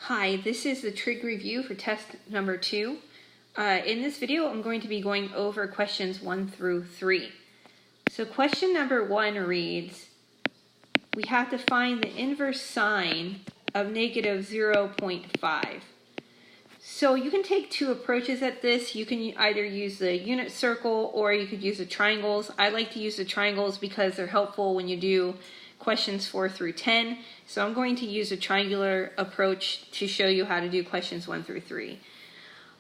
Hi, this is the Trig review for test number 2. In this video, I'm going to be going over questions 1 through 3. So question number 1 reads, we have to find the inverse sine of negative 0.5. So you can take two approaches at this. You can either use the unit circle or you could use the triangles. I like to use the triangles because they're helpful when you do questions 4 through 10. So I'm going to use a triangular approach to show you how to do questions 1 through 3.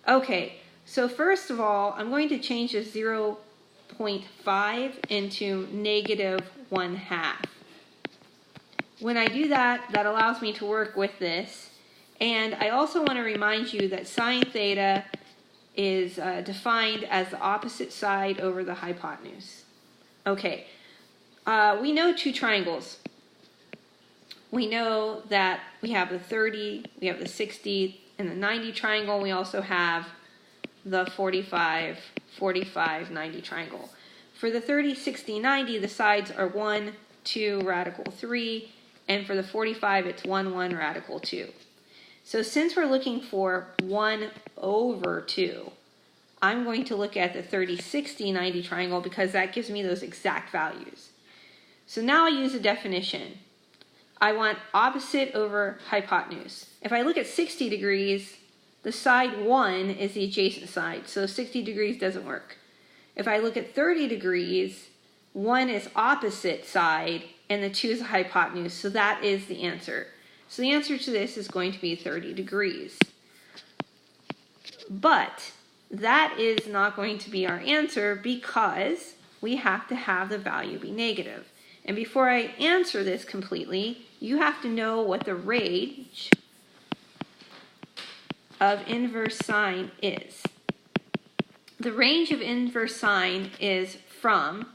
Okay, so first of all, I'm going to change the 0.5 into negative 1/2. When I do that, that allows me to work with this. And I also want to remind you that sine theta is defined as the opposite side over the hypotenuse. Okay, we know two triangles. We know that we have the 30, we have the 60, and the 90 triangle. We also have the 45, 45, 90 triangle. For the 30, 60, 90, the sides are 1, 2, radical 3, and for the 45, it's 1, 1, radical 2. So since we're looking for 1 over 2, I'm going to look at the 30, 60, 90 triangle because that gives me those exact values. So now I use a definition. I want opposite over hypotenuse. If I look at 60 degrees, the side 1 is the adjacent side, so 60 degrees doesn't work. If I look at 30 degrees, 1 is opposite side, and the 2 is the hypotenuse, so that is the answer. So the answer to this is going to be 30 degrees. But that is not going to be our answer because we have to have the value be negative. And before I answer this completely, you have to know what the range of inverse sine is. The range of inverse sine is from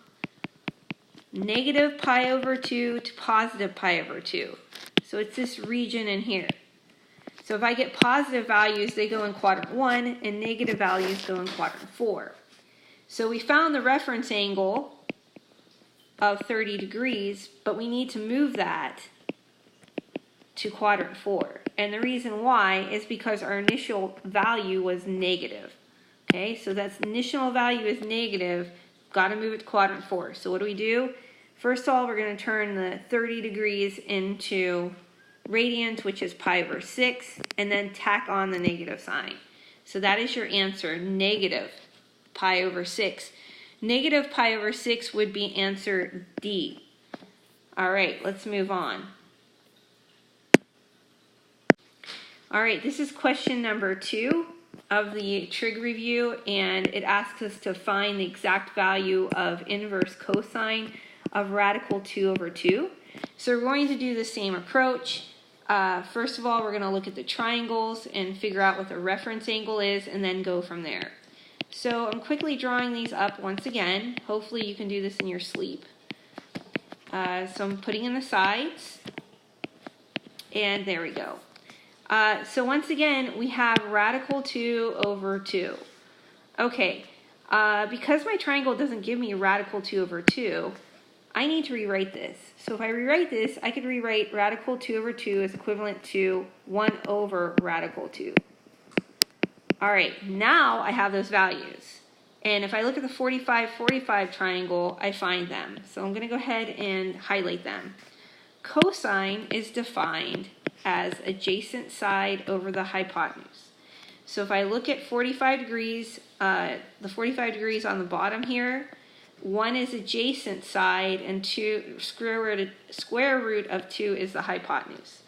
negative pi over 2 to positive pi over 2. So it's this region in here. So if I get positive values, they go in quadrant 1, and negative values go in quadrant 4. So we found the reference angle of 30 degrees, but we need to move that to quadrant 4. And the reason why is because our initial value was negative. Okay, so that's initial value is negative, got to move it to quadrant 4. So what do? First of all, we're going to turn the 30 degrees into radians, which is pi over 6, and then tack on the negative sign. So that is your answer, negative pi over 6. Negative pi over 6 would be answer D. All right, let's move on. All right, this is question number 2 of the trig review, and it asks us to find the exact value of inverse cosine of radical 2 over 2. So we're going to do the same approach. First of all, we're going to look at the triangles and figure out what the reference angle is, and then go from there. So I'm quickly drawing these up once again. Hopefully you can do this in your sleep. So I'm putting in the sides, and there we go. So once again, we have radical 2 over 2. Okay, because my triangle doesn't give me radical 2 over 2, I need to rewrite this. So if I rewrite this, I could rewrite radical 2 over 2 is equivalent to 1 over radical 2. All right, now I have those values. And if I look at the 45, 45 triangle, I find them. So I'm going to go ahead and highlight them. Cosine is defined as adjacent side over the hypotenuse. So if I look at 45 degrees, the 45 degrees on the bottom here, 1 is adjacent side, and 2 square root of 2 is the hypotenuse.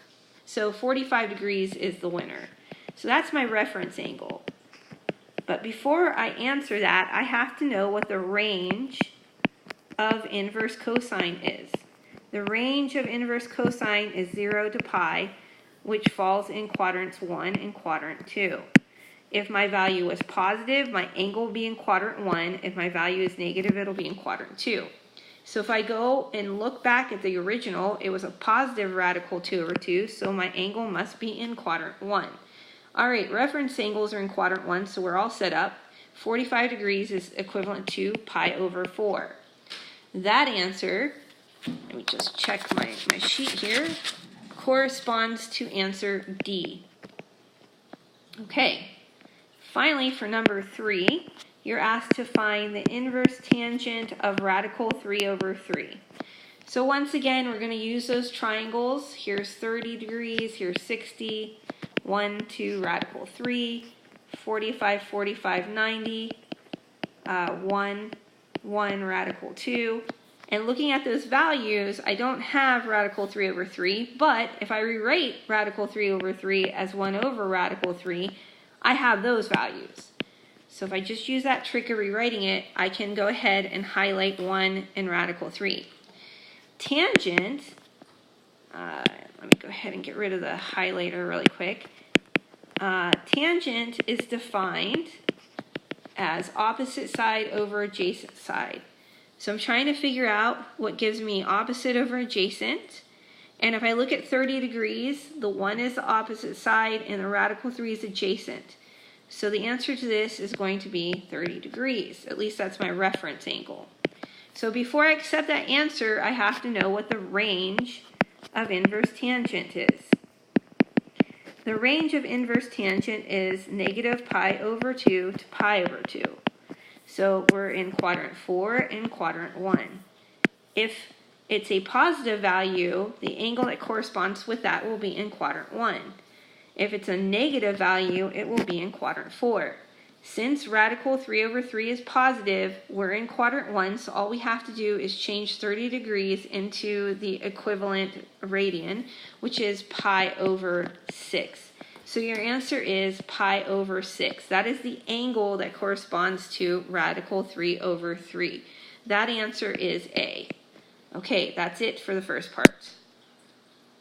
So 45 degrees is the winner. So that's my reference angle. But before I answer that, I have to know what the range of inverse cosine is. The range of inverse cosine is 0 to pi, which falls in quadrants 1 and quadrant 2. If my value is positive, my angle will be in quadrant 1. If my value is negative, it'll be in quadrant 2. So if I go and look back at the original, it was a positive radical 2 over 2, so my angle must be in quadrant 1. All right, reference angles are in quadrant 1, so we're all set up. 45 degrees is equivalent to pi over 4. That answer, let me just check my sheet here, corresponds to answer D. Okay, finally for number 3, you're asked to find the inverse tangent of radical 3 over 3. So once again, we're going to use those triangles. Here's 30 degrees, here's 60, 1, 2, radical 3, 45, 45, 90, 1, 1, radical 2. And looking at those values, I don't have radical 3 over 3, but if I rewrite radical 3 over 3 as 1 over radical 3, I have those values. So if I just use that trick of rewriting it, I can go ahead and highlight 1 and radical 3. Tangent, let me go ahead and get rid of the highlighter really quick. Tangent is defined as opposite side over adjacent side. So I'm trying to figure out what gives me opposite over adjacent. And if I look at 30 degrees, the 1 is the opposite side and the radical 3 is adjacent. So the answer to this is going to be 30 degrees. At least that's my reference angle. So before I accept that answer, I have to know what the range of inverse tangent is. The range of inverse tangent is negative pi over 2 to pi over 2. So we're in quadrant 4 and quadrant 1. If it's a positive value, the angle that corresponds with that will be in quadrant 1. If it's a negative value, it will be in quadrant 4. Since radical 3 over 3 is positive, we're in quadrant 1, so all we have to do is change 30 degrees into the equivalent radian, which is pi over 6. So your answer is pi over 6. That is the angle that corresponds to radical 3 over 3. That answer is A. Okay, that's it for the first part.